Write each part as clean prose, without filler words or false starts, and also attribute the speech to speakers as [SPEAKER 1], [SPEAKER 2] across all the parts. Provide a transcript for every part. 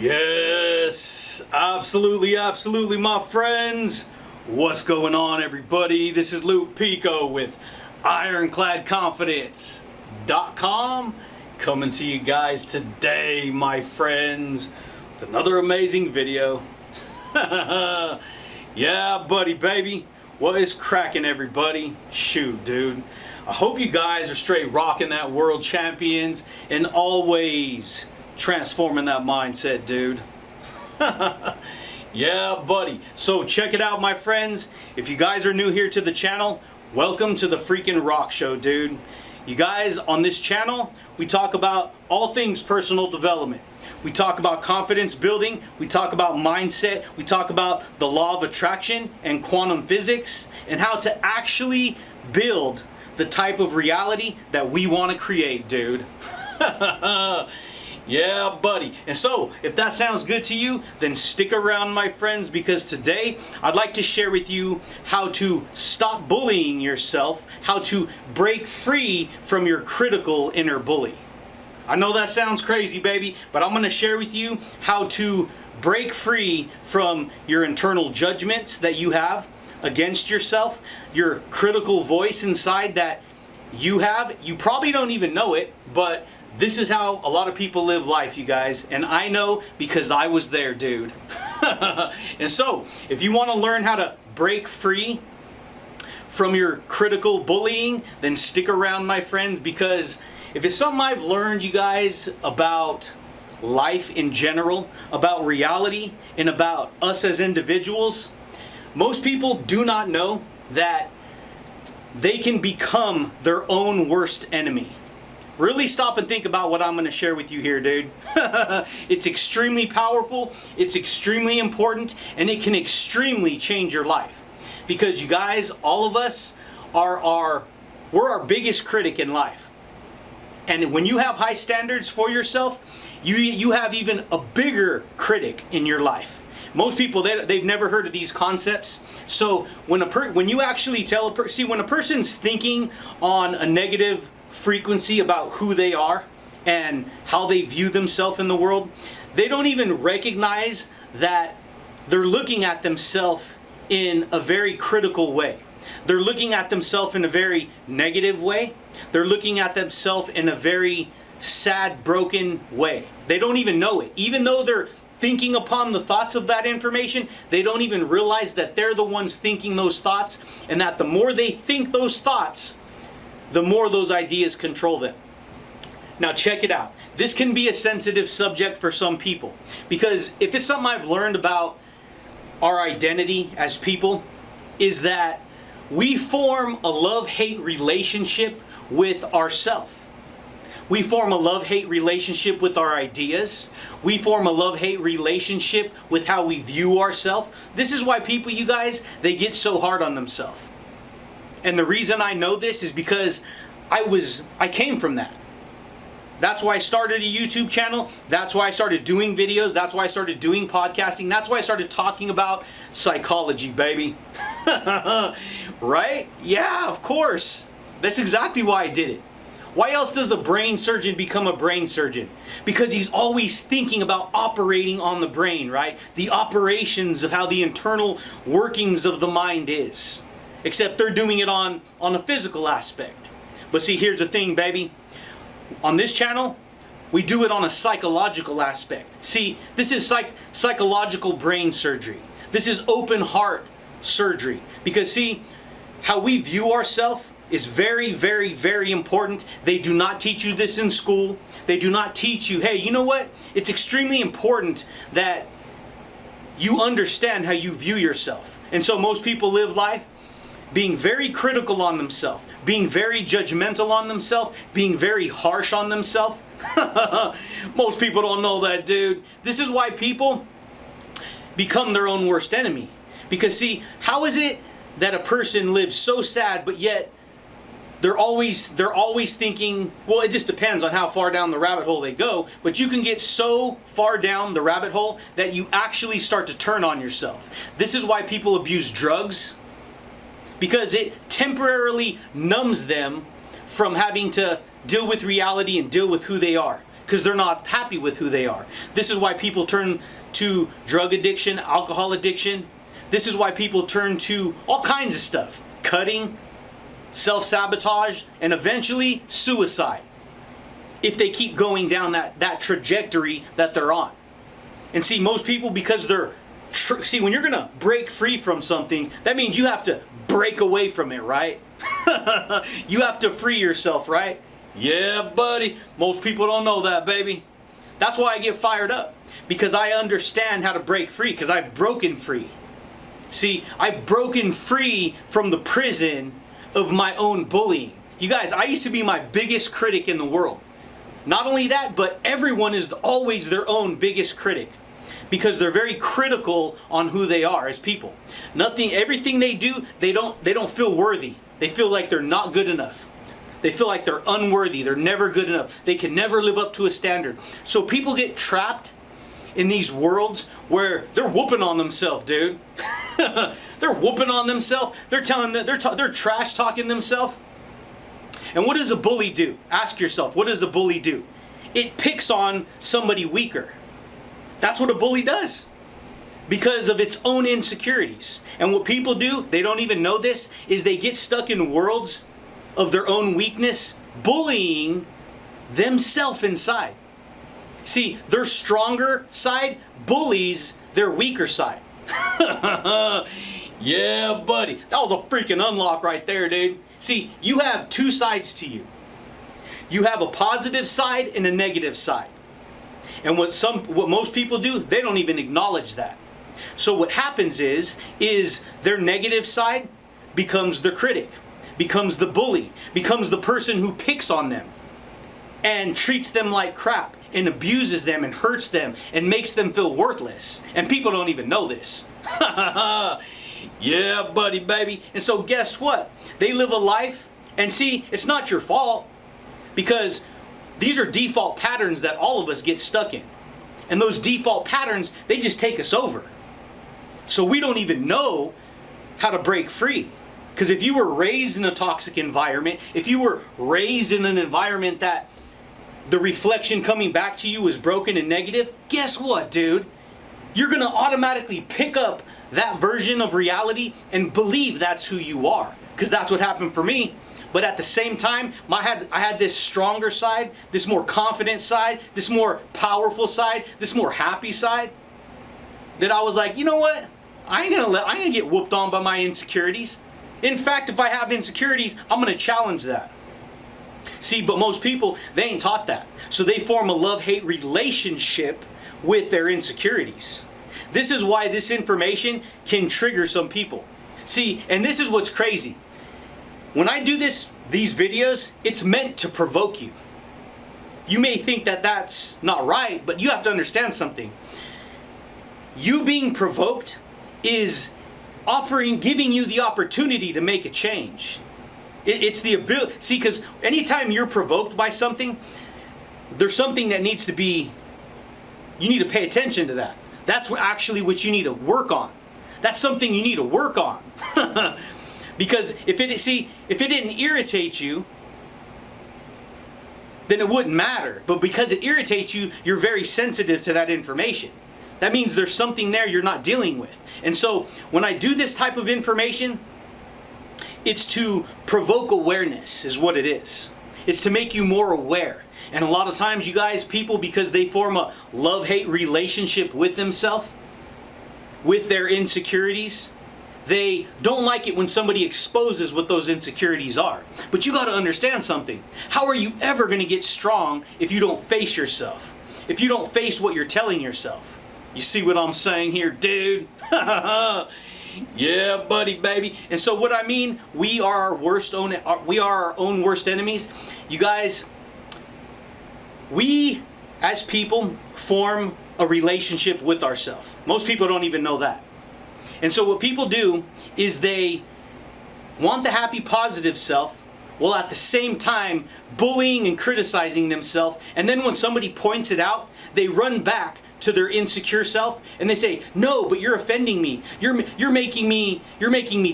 [SPEAKER 1] Yes, absolutely, my friends. What's going on, everybody? This is Luke Pico with IroncladConfidence.com coming to you guys today, my friends, with another amazing video. Yeah, buddy, baby. What is cracking, everybody? Shoot, dude. I hope you guys are straight rocking that world champions and always transforming that mindset, dude. Yeah, buddy. So check it out, my friends. If you guys are new here to the channel, welcome to the freaking rock show, dude. You guys, on this channel, we talk about all things personal development. We talk about confidence building, we talk about mindset, we talk about the law of attraction and quantum physics, and how to actually build the type of reality that we want to create, dude. Yeah, buddy. And so, if that sounds good to you, then stick around, my friends, because today I'd like to share with you how to stop bullying yourself, how to break free from your critical inner bully. I know that sounds crazy, baby, but I'm going to share with you how to break free from your internal judgments that you have against yourself, your critical voice inside that you have. You probably don't even know it, but this is how a lot of people live life, you guys, and I know because I was there, dude. And so, if you want to learn how to break free from your critical bullying, then stick around, my friends, because if it's something I've learned, you guys, about life in general, about reality, and about us as individuals, most people do not know that they can become their own worst enemy. Really stop and think about what I'm going to share with you here, dude. It's extremely powerful, it's extremely important, and it can extremely change your life. Because you guys, all of us, we're our biggest critic in life. And when you have high standards for yourself, you have even a bigger critic in your life. Most people, they've never heard of these concepts. So when you actually tell a person, see, when a person's thinking on a negative frequency about who they are and how they view themselves in the world, they don't even recognize that they're looking at themselves in a very critical way. They're looking at themselves in a very negative way. They're looking at themselves in a very sad, broken way. They don't even know it. Even though they're thinking upon the thoughts of that information, they don't even realize that they're the ones thinking those thoughts, and that the more they think those thoughts, the more those ideas control them. Now check it out. This can be a sensitive subject for some people, because if it's something I've learned about our identity as people, is that we form a love-hate relationship with ourselves. We form a love-hate relationship with our ideas. We form a love-hate relationship with how we view ourselves. This is why people, you guys, they get so hard on themselves. And the reason I know this is because I came from that. That's why I started a YouTube channel. That's why I started doing videos. That's why I started doing podcasting. That's why I started talking about psychology, baby. Right? Yeah, of course. That's exactly why I did it. Why else does a brain surgeon become a brain surgeon? Because he's always thinking about operating on the brain, right? The operations of how the internal workings of the mind is. Except they're doing it on a physical aspect. But see, here's the thing, baby. On this channel, we do it on a psychological aspect. See, this is psychological brain surgery. This is open heart surgery. Because see, how we view ourselves is very, very, very important. They do not teach you this in school. They do not teach you, hey, you know what? It's extremely important that you understand how you view yourself. And so most people live life being very critical on themselves, being very judgmental on themselves, being very harsh on themselves. Most people don't know that, dude. This is why people become their own worst enemy. Because see, how is it that a person lives so sad, but yet they're always thinking, well, it just depends on how far down the rabbit hole they go, but you can get so far down the rabbit hole that you actually start to turn on yourself. This is why people abuse drugs, because it temporarily numbs them from having to deal with reality and deal with who they are. because they're not happy with who they are. This is why people turn to drug addiction, alcohol addiction. This is why people turn to all kinds of stuff. Cutting, self-sabotage, and eventually suicide. If they keep going down that trajectory that they're on. And see, most people, because they're... See, when you're going to break free from something, that means you have to break away from it, right? You have to free yourself, right? Yeah, buddy. Most people don't know that, baby. That's why I get fired up. Because I understand how to break free. Because I've broken free. See, I've broken free from the prison of my own bullying. You guys, I used to be my biggest critic in the world. Not only that, but everyone is always their own biggest critic. Because they're very critical on who they are as people. Everything they do, they don't feel worthy. They feel like they're not good enough. They feel like they're unworthy. They're never good enough. They can never live up to a standard. So people get trapped in these worlds where they're whooping on themselves, dude. They're whooping on themselves. They're telling that they're trash talking themselves. And what does a bully do? Ask yourself, what does a bully do? It picks on somebody weaker. That's what a bully does. Because of its own insecurities. And what people do, they don't even know this, is they get stuck in worlds of their own weakness, bullying themselves inside. See, their stronger side bullies their weaker side. Yeah, buddy. That was a freaking unlock right there, dude. See, you have two sides to you. You have a positive side and a negative side. And what most people do, they don't even acknowledge that. So what happens is their negative side becomes the critic, becomes the bully, becomes the person who picks on them and treats them like crap and abuses them and hurts them and makes them feel worthless. And people don't even know this. Yeah, buddy, baby. And so guess what? They live a life, and see, it's not your fault, because these are default patterns that all of us get stuck in. And those default patterns, they just take us over. So we don't even know how to break free. Because if you were raised in a toxic environment, if you were raised in an environment that the reflection coming back to you is broken and negative, guess what, dude? You're going to automatically pick up that version of reality and believe that's who you are. Because that's what happened for me. But at the same time, I had this stronger side, this more confident side, this more powerful side, this more happy side, that I was like, you know what? I ain't gonna get whooped on by my insecurities. In fact, if I have insecurities, I'm gonna challenge that. See, but most people, they ain't taught that. So they form a love-hate relationship with their insecurities. This is why this information can trigger some people. See, and this is what's crazy. When I do these videos, it's meant to provoke you. You may think that that's not right, but you have to understand something. You being provoked is giving you the opportunity to make a change. It's the ability. See, because anytime you're provoked by something, there's something that needs to be, you need to pay attention to that. That's actually what you need to work on. That's something you need to work on. Because if it didn't irritate you, then it wouldn't matter. But because it irritates you, you're very sensitive to that information. That means there's something there you're not dealing with. And so when I do this type of information, it's to provoke awareness is what it is. It's to make you more aware. And a lot of times, you guys, people, because they form a love-hate relationship with themselves, with their insecurities, they don't like it when somebody exposes what those insecurities are. But you got to understand something. How are you ever going to get strong if you don't face yourself? If you don't face what you're telling yourself? You see what I'm saying here, dude? Yeah, buddy, baby. And so what I mean, we are our own worst enemies. You guys, we as people form a relationship with ourselves. Most people don't even know that. And so what people do is they want the happy, positive self, while at the same time bullying and criticizing themselves. And then when somebody points it out, they run back to their insecure self and they say, "No, but you're offending me. You're making me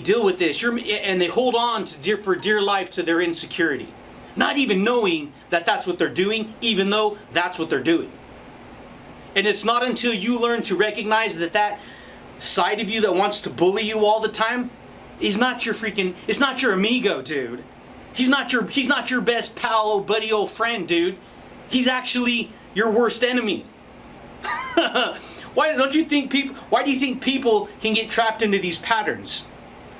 [SPEAKER 1] deal with this." And they hold on to for dear life to their insecurity. not even knowing that that's what they're doing, even though that's what they're doing. And it's not until you learn to recognize that that side of you that wants to bully you all the time is not your it's not your amigo, dude. He's not your best pal, buddy, old friend, dude. He's actually your worst enemy. Why do you think people can get trapped into these patterns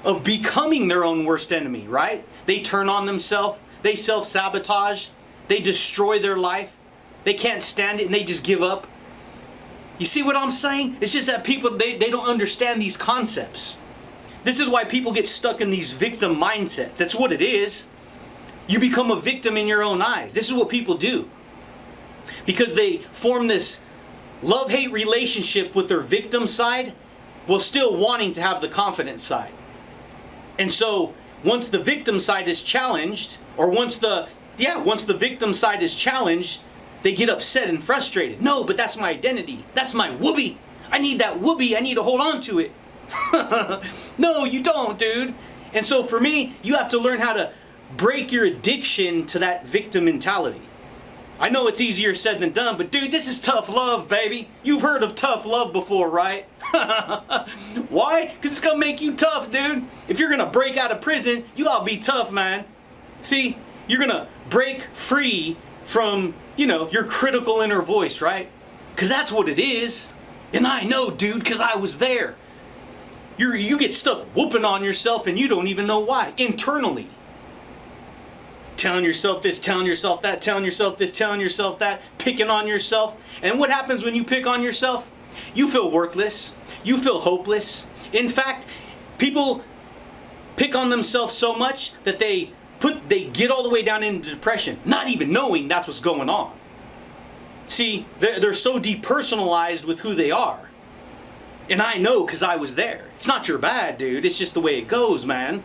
[SPEAKER 1] of becoming their own worst enemy, right? They turn on themselves, they self-sabotage, they destroy their life, they can't stand it and they just give up. You see what I'm saying? It's just that people, they don't understand these concepts. This is why people get stuck in these victim mindsets. That's what it is. You become a victim in your own eyes. This is what people do. Because they form this love-hate relationship with their victim side while still wanting to have the confident side. And so once the victim side is challenged, or once the victim side is challenged, they get upset and frustrated. No, but that's my identity. That's my whoopee. I need that whoopee. I need to hold on to it. No, you don't, dude. And so for me, you have to learn how to break your addiction to that victim mentality. I know it's easier said than done, but dude, this is tough love, baby. You've heard of tough love before, right? Why? Because it's gonna make you tough, dude. If you're gonna break out of prison, you gotta be tough, man. See, you're gonna break free from, your critical inner voice, right? Because that's what it is. And I know, dude, because I was there. You get stuck whooping on yourself and you don't even know why, internally. Telling yourself this, telling yourself that, telling yourself this, telling yourself that, picking on yourself. And what happens when you pick on yourself? You feel worthless. You feel hopeless. In fact, people pick on themselves so much that they get all the way down into depression, not even knowing that's what's going on. See, they're so depersonalized with who they are. And I know because I was there. It's not your bad, dude. It's just the way it goes, man.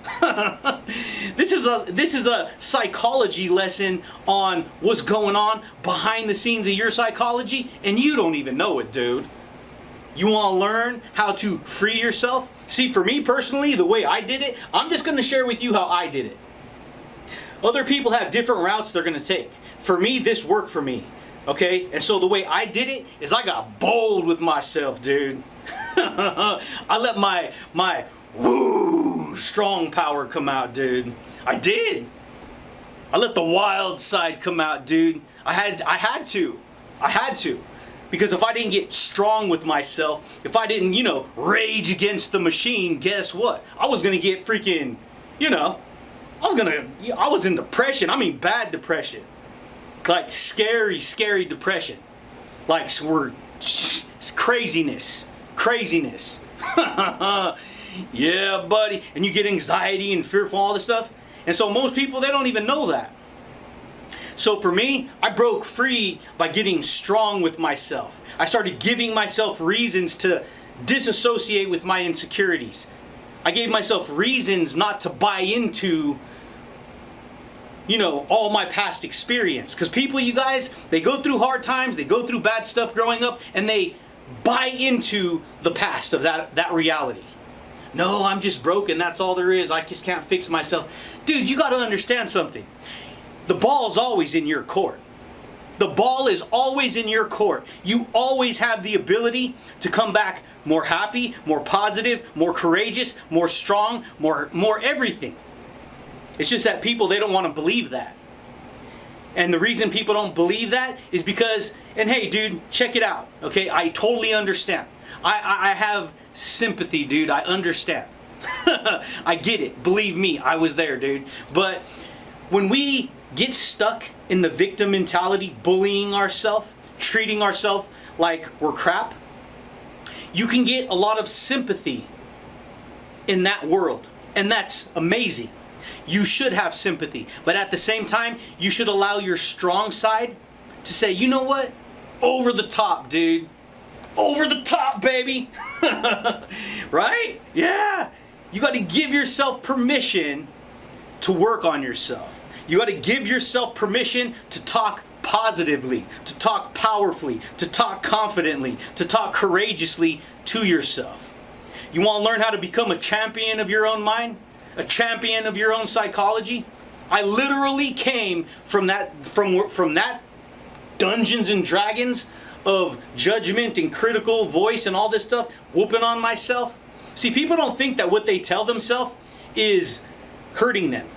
[SPEAKER 1] This is a psychology lesson on what's going on behind the scenes of your psychology, and you don't even know it, dude. You want to learn how to free yourself? See, for me personally, the way I did it, I'm just going to share with you how I did it. Other people have different routes they're going to take. For me, this worked for me. Okay? And so the way I did it is I got bold with myself, dude. I let my strong power come out, dude. I did. I let the wild side come out, dude. I had to. Because if I didn't get strong with myself, if I didn't, rage against the machine, guess what? I was going to get freaking, I was in depression. I mean bad depression. Like scary depression. Like craziness. Yeah, buddy. And you get anxiety and fearful, all this stuff. And so most people, they don't even know that. So for me, I broke free by getting strong with myself. I started giving myself reasons to disassociate with my insecurities. I gave myself reasons not to buy into all my past experience. Because people, you guys, they go through hard times, they go through bad stuff growing up, and they buy into the past of that reality. No, I'm just broken, that's all there is, I just can't fix myself. Dude, you got to understand something. The ball's always in your court. The ball is always in your court. You always have the ability to come back more happy, more positive, more courageous, more strong, more everything. It's just that people, they don't want to believe that. And the reason people don't believe that is because, and hey dude, check it out, okay? I totally understand. I have sympathy, dude. I understand. I get it. Believe me, I was there, dude. But when we get stuck in the victim mentality, bullying ourselves, treating ourselves like we're crap, you can get a lot of sympathy in that world. And that's amazing. You should have sympathy. But at the same time, you should allow your strong side to say, you know what? Over the top, dude. Over the top, baby. Right? Yeah. You got to give yourself permission to work on yourself. You got to give yourself permission to talk positively, to talk powerfully, to talk confidently, to talk courageously to yourself. You want to learn how to become a champion of your own mind? A champion of your own psychology? I literally came from that Dungeons and Dragons of judgment and critical voice and all this stuff, whooping on myself. See, people don't think that what they tell themselves is hurting them.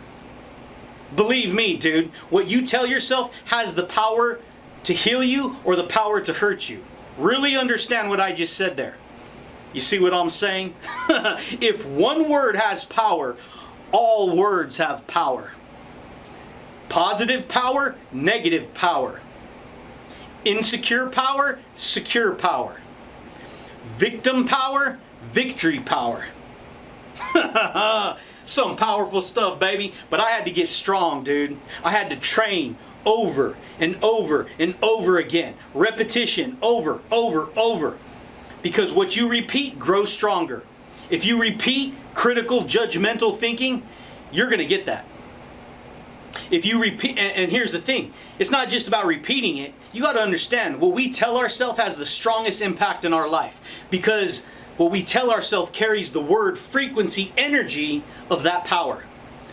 [SPEAKER 1] Believe me, dude, what you tell yourself has the power to heal you or the power to hurt you. Really understand what I just said there. You see what I'm saying? If one word has power, all words have power. Positive power, negative power. Insecure power, secure power. Victim power, victory power. Some powerful stuff, baby. But I had to get strong, dude. I had to train over and over and over again. Repetition, over. Because what you repeat grows stronger. If you repeat critical, judgmental thinking, you're going to get that. If you repeat, and here's the thing, it's not just about repeating it. You got to understand, what we tell ourselves has the strongest impact in our life. Because what we tell ourselves carries the word, frequency, energy of that power.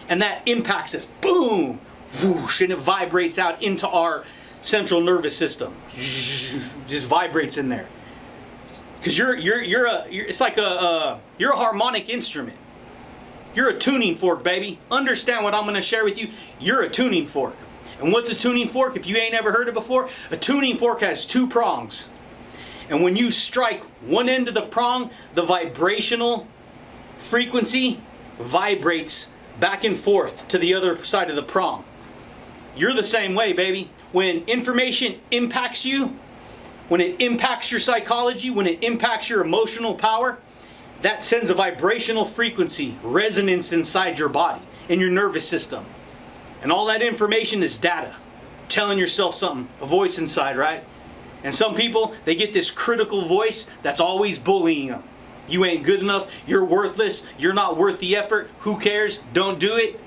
[SPEAKER 1] And that impacts us. Boom! Whoosh! And it vibrates out into our central nervous system. Just vibrates in there. Because it's like you're a harmonic instrument. You're a tuning fork, baby. Understand what I'm going to share with you? You're a tuning fork. And what's a tuning fork? If you ain't ever heard it before, a tuning fork has two prongs. And when you strike one end of the prong, the vibrational frequency vibrates back and forth to the other side of the prong. You're the same way, baby. When information impacts you, when it impacts your psychology, when it impacts your emotional power, that sends a vibrational frequency, resonance inside your body, in your nervous system. And all that information is data, telling yourself something, a voice inside, right? And some people, they get this critical voice that's always bullying them. You ain't good enough, you're worthless, you're not worth the effort, who cares, don't do it.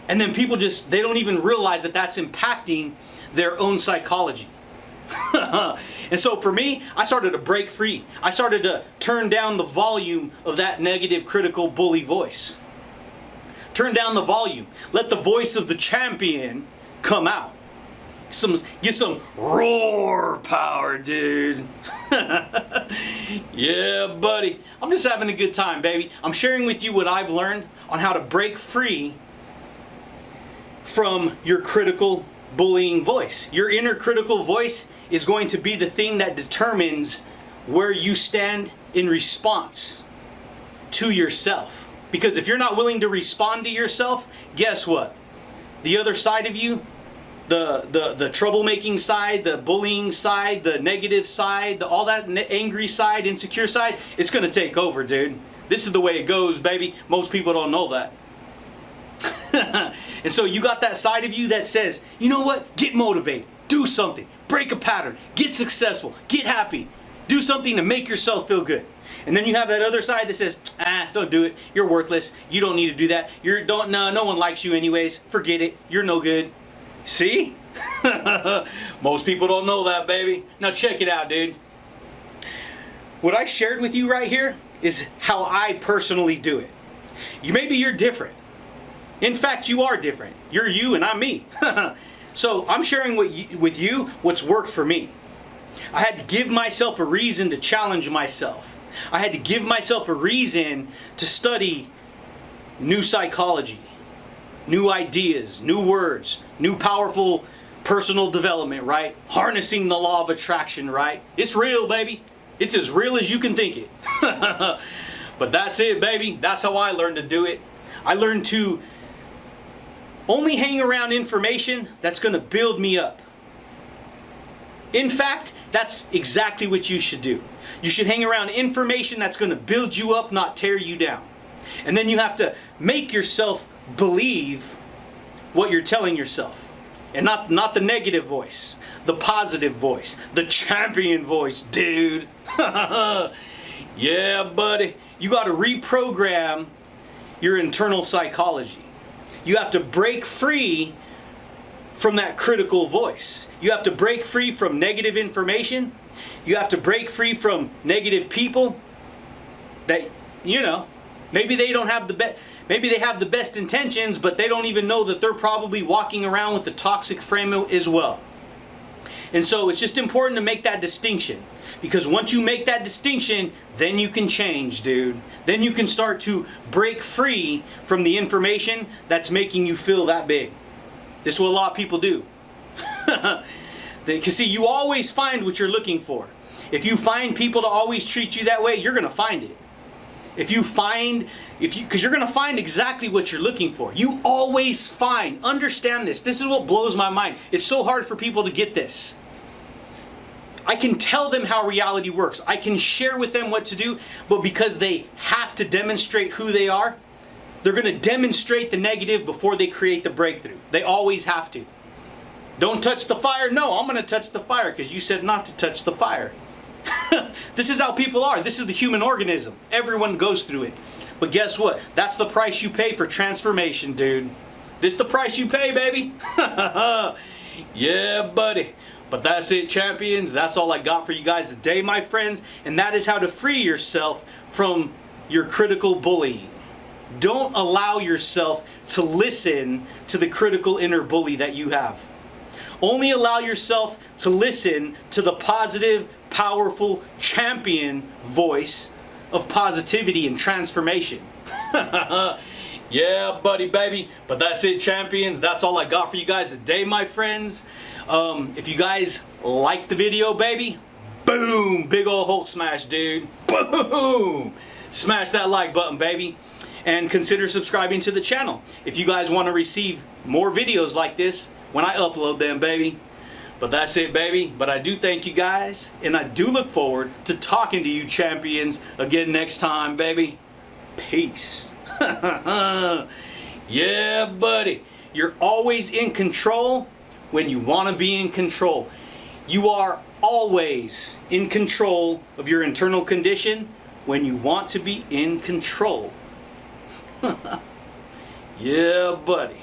[SPEAKER 1] And then people they don't even realize that that's impacting their own psychology. And so for me, I started to break free. I started to turn down the volume of that negative, critical, bully voice. Turn down the volume. Let the voice of the champion come out. Get some roar power, dude. Yeah, buddy. I'm just having a good time, baby. I'm sharing with you what I've learned on how to break free from your critical, bullying voice. Your inner critical voice is going to be the thing that determines where you stand in response to yourself. Because if you're not willing to respond to yourself, guess what? The other side of you, the troublemaking side, the bullying side, the negative side, all that angry side, insecure side, it's going to take over, dude. This is the way it goes, baby. Most people don't know that. And so you got that side of you that says, you know what? Get motivated. Do something. Break a pattern. Get successful. Get happy. Do something to make yourself feel good. And then you have that other side that says, don't do it. You're worthless. You don't need to do that. No one likes you anyways. Forget it. You're no good. See? Most people don't know that, baby. Now check it out, dude. What I shared with you right here is how I personally do it. Maybe you're different. In fact, you are different. You're you and I'm me. So I'm sharing with you what's worked for me. I had to give myself a reason to challenge myself. I had to give myself a reason to study new psychology, new ideas, new words, new powerful personal development, right? Harnessing the law of attraction, right? It's real, baby. It's as real as you can think it. But that's it, baby. That's how I learned to do it. I learned to only hang around information that's going to build me up. In fact, that's exactly what you should do. You should hang around information that's going to build you up, not tear you down. And then you have to make yourself believe what you're telling yourself. And not the negative voice, the positive voice, the champion voice, dude. Yeah, buddy. You got to reprogram your internal psychology. You have to break free from that critical voice. You have to break free from negative information. You have to break free from negative people that, maybe they don't have Maybe they have the best intentions, but they don't even know that they're probably walking around with the toxic frame as well. And so it's just important to make that distinction. Because once you make that distinction, then you can change, dude. Then you can start to break free from the information that's making you feel that big. This is what a lot of people do. Because see, you always find what you're looking for. If you find people to always treat you that way, you're going to find it. Because you're going to find exactly what you're looking for. You always find. Understand this. This is what blows my mind. It's so hard for people to get this. I can tell them how reality works. I can share with them what to do, but because they have to demonstrate who they are, they're going to demonstrate the negative before they create the breakthrough. They always have to. Don't touch the fire. No, I'm going to touch the fire because you said not to touch the fire. This is how people are. This is the human organism. Everyone goes through it. But guess what? That's the price you pay for transformation, dude. This is the price you pay, baby. Yeah, buddy. But that's it, champions. That's all I got for you guys today, my friends. And that is how to free yourself from your critical bullying. Don't allow yourself to listen to the critical inner bully that you have. Only allow yourself to listen to the positive, powerful champion voice of positivity and transformation. Yeah, buddy, baby. But that's it, champions. That's all I got for you guys today, my friends. If you guys like the video, baby, boom, big ol' Hulk smash, dude. Boom! Smash that like button, baby. And consider subscribing to the channel if you guys want to receive more videos like this when I upload them, baby. But that's it, baby. But I do thank you guys, and I do look forward to talking to you champions again next time, baby. Peace. Yeah, buddy. You're always in control when you want to be in control. You are always in control of your internal condition when you want to be in control. Yeah, buddy.